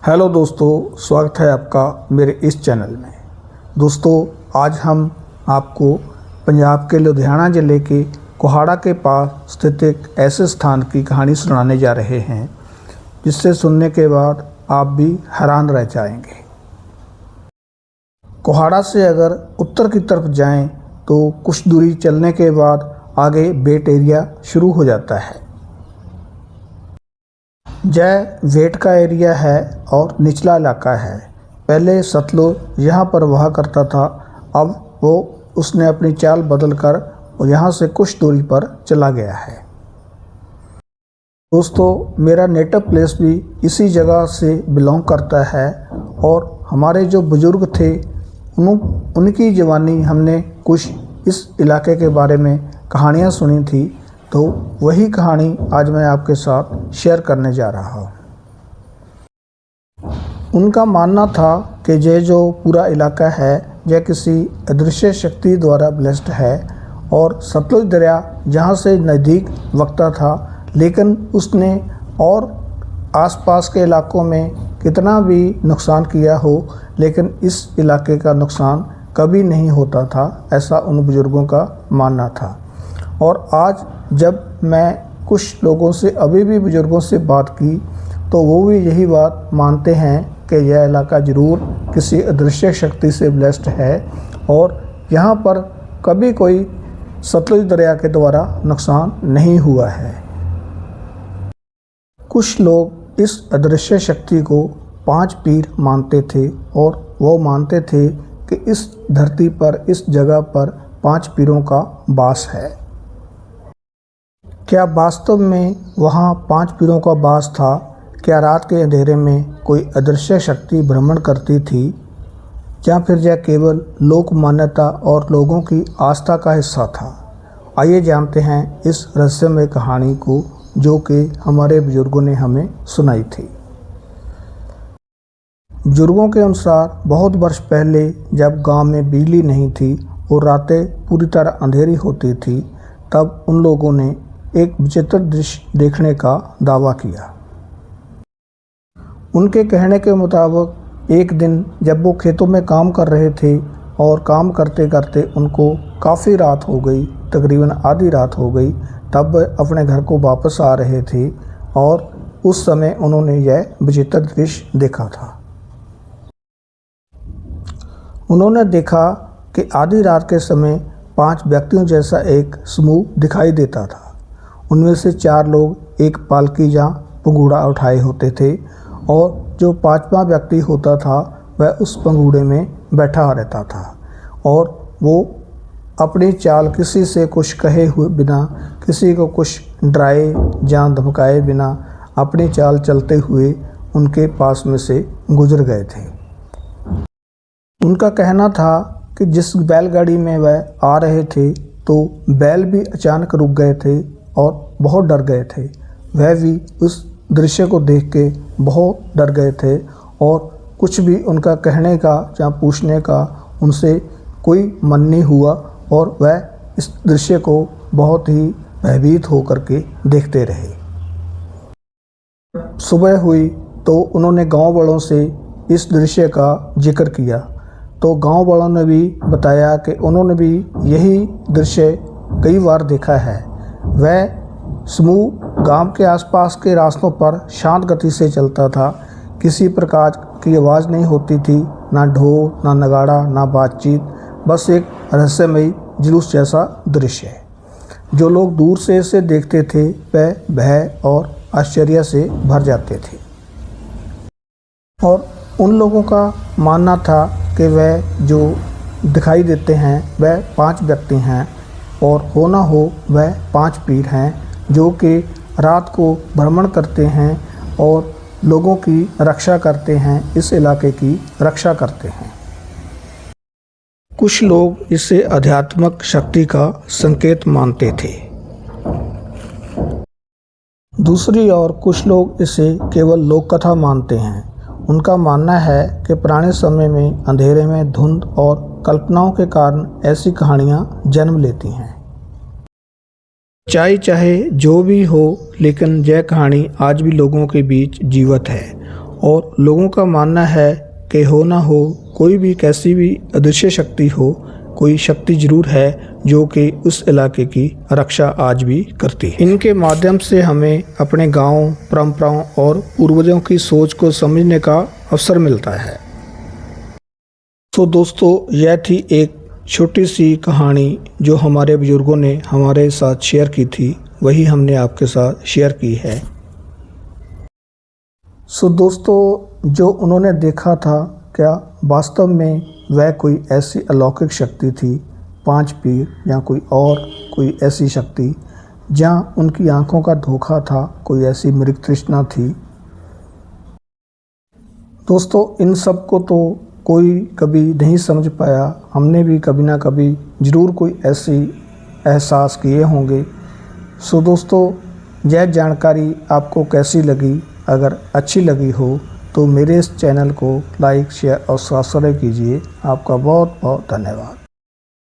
Hello दोस्तों, स्वागत है आपका मेरे इस चैनल में। दोस्तों, आज हम आपको पंजाब के लुधियाना ज़िले के कोहाड़ा के पास स्थित एक ऐसे स्थान की कहानी सुनाने जा रहे हैं जिससे सुनने के बाद आप भी हैरान रह जाएंगे। कोहाड़ा से अगर उत्तर की तरफ जाएं तो कुछ दूरी चलने के बाद आगे बेट एरिया शुरू हो जाता है। यह वेट का एरिया है और निचला इलाका है। पहले सतलुज यहाँ पर हुआ करता था, अब उसने अपनी चाल बदल कर यहाँ से कुछ दूरी पर चला गया है। दोस्तों, मेरा नेटिव प्लेस भी इसी जगह से बिलोंग करता है और हमारे जो बुज़ुर्ग थे उनकी जवानी हमने कुछ इस इलाके के बारे में कहानियाँ सुनी थी, तो वही कहानी आज मैं आपके साथ शेयर करने जा रहा हूँ। उनका मानना था कि यह जो पूरा इलाका है यह किसी अदृश्य शक्ति द्वारा ब्लेस्ड है और सतलुज दरिया जहाँ से नज़दीक वगता था, लेकिन उसने और आसपास के इलाकों में कितना भी नुकसान किया हो, लेकिन इस इलाके का नुकसान कभी नहीं होता था, ऐसा उन बुज़ुर्गों का मानना था। और आज जब मैं कुछ लोगों से अभी भी बुज़ुर्गों से बात की तो वो भी यही बात मानते हैं कि यह इलाका ज़रूर किसी अदृश्य शक्ति से ब्लेस्ड है और यहाँ पर कभी कोई सतलुज दरिया के द्वारा नुकसान नहीं हुआ है। कुछ लोग इस अदृश्य शक्ति को 5 पीर मानते थे और वो मानते थे कि इस धरती पर, इस जगह पर 5 पीरों का वास है। क्या वास्तव में वहाँ 5 पीरों का वास था? क्या रात के अंधेरे में कोई अदृश्य शक्ति भ्रमण करती थी, या फिर यह केवल लोक मान्यता और लोगों की आस्था का हिस्सा था? आइए जानते हैं इस रहस्यमय कहानी को जो कि हमारे बुजुर्गों ने हमें सुनाई थी। बुजुर्गों के अनुसार बहुत वर्ष पहले जब गांव में बिजली नहीं थी और रातें पूरी तरह अंधेरी होती थी, तब उन लोगों ने एक विचित्र दृश्य देखने का दावा किया। उनके कहने के मुताबिक एक दिन जब वो खेतों में काम कर रहे थे और काम करते करते उनको काफ़ी रात हो गई, तकरीबन आधी रात हो गई, तब अपने घर को वापस आ रहे थे और उस समय उन्होंने यह विचित्र दृश्य देखा था। उन्होंने देखा कि आधी रात के समय 5 व्यक्तियों जैसा एक समूह दिखाई देता था। उनमें से 4 लोग एक पालकी या पंघूड़ा उठाए होते थे और जो 5वां व्यक्ति होता था वह उस पंघूड़े में बैठा रहता था और वो अपनी चाल किसी से कुछ कहे हुए बिना, किसी को कुछ डराए या धमकाए बिना अपनी चाल चलते हुए उनके पास में से गुजर गए थे। उनका कहना था कि जिस बैलगाड़ी में वह आ रहे थे तो बैल भी अचानक रुक गए थे और बहुत डर गए थे। वह भी उस दृश्य को देख के बहुत डर गए थे और कुछ भी उनका कहने का या पूछने का उनसे कोई मन नहीं हुआ और वह इस दृश्य को बहुत ही भयभीत होकर के देखते रहे। सुबह हुई तो उन्होंने गांव वालों से इस दृश्य का जिक्र किया, तो गांव वालों ने भी बताया कि उन्होंने भी यही दृश्य कई बार देखा है। वह समूह गांव के आसपास के रास्तों पर शांत गति से चलता था। किसी प्रकार की आवाज़ नहीं होती थी, ना ढोल, ना नगाड़ा, ना बातचीत, बस एक रहस्यमयी जुलूस जैसा दृश्य है। जो लोग दूर से इसे देखते थे वह भय और आश्चर्य से भर जाते थे और उन लोगों का मानना था कि वह जो दिखाई देते हैं वह 5 व्यक्ति हैं और हो ना हो वह 5 पीर हैं जो कि रात को भ्रमण करते हैं और लोगों की रक्षा करते हैं, इस इलाके की रक्षा करते हैं। कुछ लोग इसे आध्यात्मिक शक्ति का संकेत मानते थे। दूसरी ओर कुछ लोग इसे केवल लोक कथा मानते हैं। उनका मानना है कि पुराने समय में अंधेरे में धुंध और कल्पनाओं के कारण ऐसी कहानियाँ जन्म लेती हैं। चाहे जो भी हो, लेकिन यह कहानी आज भी लोगों के बीच जीवित है और लोगों का मानना है कि हो ना हो कोई भी कैसी भी अदृश्य शक्ति हो, कोई शक्ति जरूर है जो कि उस इलाके की रक्षा आज भी करती है। इनके माध्यम से हमें अपने गांव, परंपराओं और पूर्वजों की सोच को समझने का अवसर मिलता है। तो दोस्तों, यह थी एक छोटी सी कहानी जो हमारे बुजुर्गों ने हमारे साथ शेयर की थी, वही हमने आपके साथ शेयर की है। दोस्तों, जो उन्होंने देखा था, क्या वास्तव में वह कोई ऐसी अलौकिक शक्ति थी, 5 पीर या कोई ऐसी शक्ति, जहाँ उनकी आंखों का धोखा था, कोई ऐसी मृग तृष्णा थी? दोस्तों, इन सब को तो कोई कभी नहीं समझ पाया। हमने भी कभी ना कभी ज़रूर कोई ऐसी एहसास किए होंगे। दोस्तों, यह जानकारी आपको कैसी लगी? अगर अच्छी लगी हो तो मेरे इस चैनल को लाइक, शेयर और सब्सक्राइब कीजिए। आपका बहुत बहुत धन्यवाद।